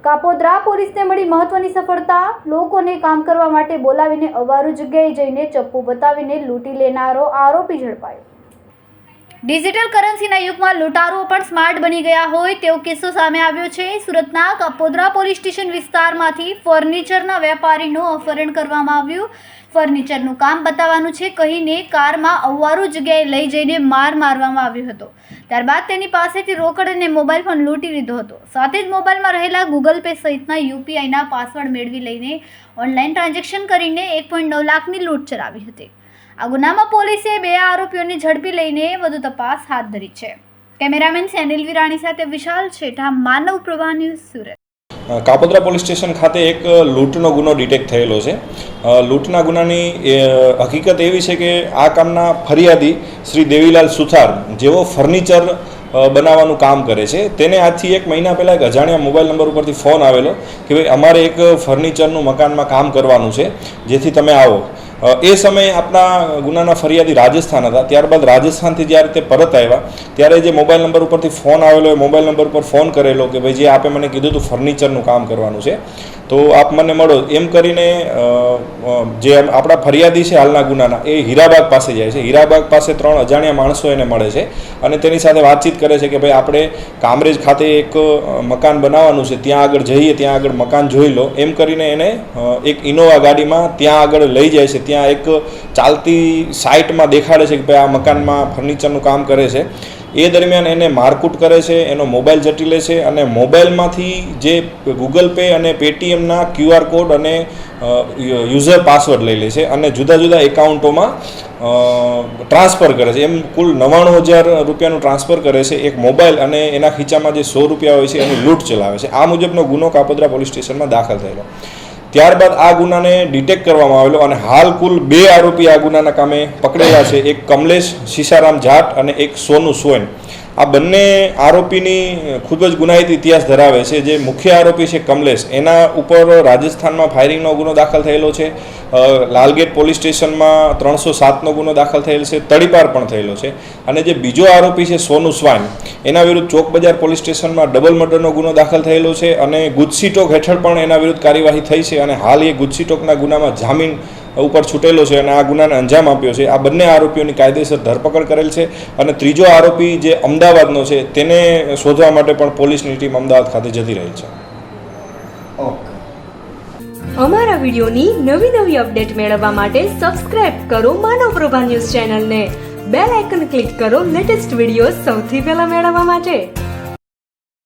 કાપોદ્રા પોલીસને મળી મહત્વની સફળતા। લોકોને કામ કરવા માટે બોલાવીને અવારું જગ્યાએ જઈને ચપ્પુ બતાવીને લૂંટી લેનારો આરોપી ઝડપાયો। ડિજિટલ કરન્સીના યુગમાં લૂંટારુઓ પણ સ્માર્ટ બની ગયા હોય તેવો કિસ્સો સામે આવ્યો છે। સુરતના કાપોદ્રા પોલીસ સ્ટેશન વિસ્તારમાંથી ફર્નિચરના વેપારીનું અપહરણ કરવામાં આવ્યું। ફર્નિચરનું કામ બતાવવાનું છે કહીને કારમાં અવારું જગ્યાએ લઈ જઈને માર મારવામાં આવ્યો હતો। ત્યારબાદ તેની પાસેથી રોકડ અને મોબાઈલ ફોન લૂંટી લીધો હતો। સાથે જ મોબાઈલમાં રહેલા ગૂગલ પે સહિતના યુપીઆઈના પાસવર્ડ મેળવી લઈને ઓનલાઈન ટ્રાન્ઝેક્શન કરીને 1.9 લાખની લૂંટ ચલાવી હતી। આ ગુનામાં પોલીસે 2 આરોપીઓને ઝડપી લઈને વધુ તપાસ હાથ ધરી છે। કેમેરામેન સેનિલ વિરાણી સાથે વિશાલ છેઠા, માનવ પ્રવાહ news, Surat. Kapodra police station ખાતે એક લૂંટનો ગુનો ડિટેક્ટ થયેલો છે। લૂંટના ગુનાની હકીકત એવી છે કે આ કામના ફરિયાદી શ્રી દેવીલાલ સુથાર, જેઓ ફર્નિચર બનાવવાનું કામ કરે છે, તેને આજથી 1 મહિના પહેલાં એક અજાણ્યા મોબાઈલ નંબર ઉપરથી ફોન આવેલો કે ભાઈ અમારે એક ફર્નિચરનું મકાનમાં કામ કરવાનું છે, જેથી તમે આવો। એ સમયે આપણા ગુનાના ફરિયાદી રાજસ્થાન હતા। ત્યારબાદ રાજસ્થાનથી જ્યારે તે પરત આવ્યા ત્યારે જે મોબાઈલ નંબર ઉપરથી ફોન આવેલો એ મોબાઈલ નંબર પર ફોન કરેલો કે ભાઈ જે આપે મને કીધું હતું ફર્નિચરનું કામ કરવાનું છે, તો આપ મને મળો એમ કરીને જે આપણા ફરિયાદી છે હાલના ગુનાના, એ હીરાબાગ પાસે જાય છે। હીરાબાગ પાસે 3 અજાણ્યા માણસો એને મળે છે અને તેની સાથે વાતચીત કરે છે કે ભાઈ આપણે કામરેજ ખાતે એક મકાન બનાવવાનું છે, ત્યાં આગળ જઈએ, ત્યાં આગળ મકાન જોઈ લો એમ કરીને એને એક ઇનોવા ગાડીમાં ત્યાં આગળ લઈ જાય છે। ત્યાં એક ચાલતી સાઇટમાં દેખાડે છે કે ભાઈ આ મકાનમાં ફર્નિચરનું કામ કરે છે। એ દરમિયાન એને મારકૂટ કરે છે, એનો મોબાઈલ ઝડપી લે છે અને મોબાઈલમાંથી જે ગૂગલ પે અને પેટીએમના QR કોડ અને યુઝર પાસવર્ડ લઈ લે છે અને જુદા જુદા એકાઉન્ટોમાં ટ્રાન્સફર કરે છે। એમ કુલ 99,000 રૂપિયાનું ટ્રાન્સફર કરે છે એક મોબાઈલ અને એના ખીચામાં જે 100 રૂપિયા હોય છે એની લૂંટ ચલાવે છે। આ મુજબનો ગુનો કાપોદ્રા પોલીસ સ્ટેશનમાં દાખલ થયેલો। ત્યારબાદ આ ગુનાને ડિટેક્ટ કરવામાં આવેલો અને હાલ કુલ 2 આરોપી આ ગુનાના કામે પકડેલા છે। એક કમલેશ સીસારામ જાટ અને એક સોનુ સોયન। આ બંને આરોપીની ખૂબ જ ગુનાહિત ઇતિહાસ ધરાવે છે। જે મુખ્ય આરોપી છે કમલેશ, એના ઉપર રાજસ્થાનમાં ફાયરિંગનો ગુનો દાખલ થયેલો છે। લાલગેટ પોલીસ સ્ટેશનમાં 307નો ગુનો દાખલ થયેલો છે, તડીપાર પણ થયેલો છે। અને જે બીજો આરોપી છે સોનુ સ્વાન, એના વિરુદ્ધ ચોક બજાર પોલીસ સ્ટેશનમાં ડબલ મર્ડરનો ગુનો દાખલ થયેલો છે અને ગુજસીટોક હેઠળ પણ એના વિરુદ્ધ કાર્યવાહી થઈ છે અને હાલ એ ગુજસીટોકના ગુનામાં જામીન ઉપર છૂટેલો છે અને આ ગુનાને અંજામ આપ્યો છે। આ બંને આરોપીઓની કાયદેસર ધરપકડ કરેલ છે અને ત્રીજો આરોપી જે અમદાવાદનો છે તેને શોધવા માટે પણ પોલીસની ટીમ અમદાવાદ ખાતે જતી રહેલ છે। અમારા વિડીયોની નવી અપડેટ મેળવવા માટે સબસ્ક્રાઇબ કરો માનવ પ્રભા ન્યૂઝ ચેનલને, બેલ આઇકન ક્લિક કરો લેટેસ્ટ વિડીયો સૌથી પહેલા મેળવવા માટે।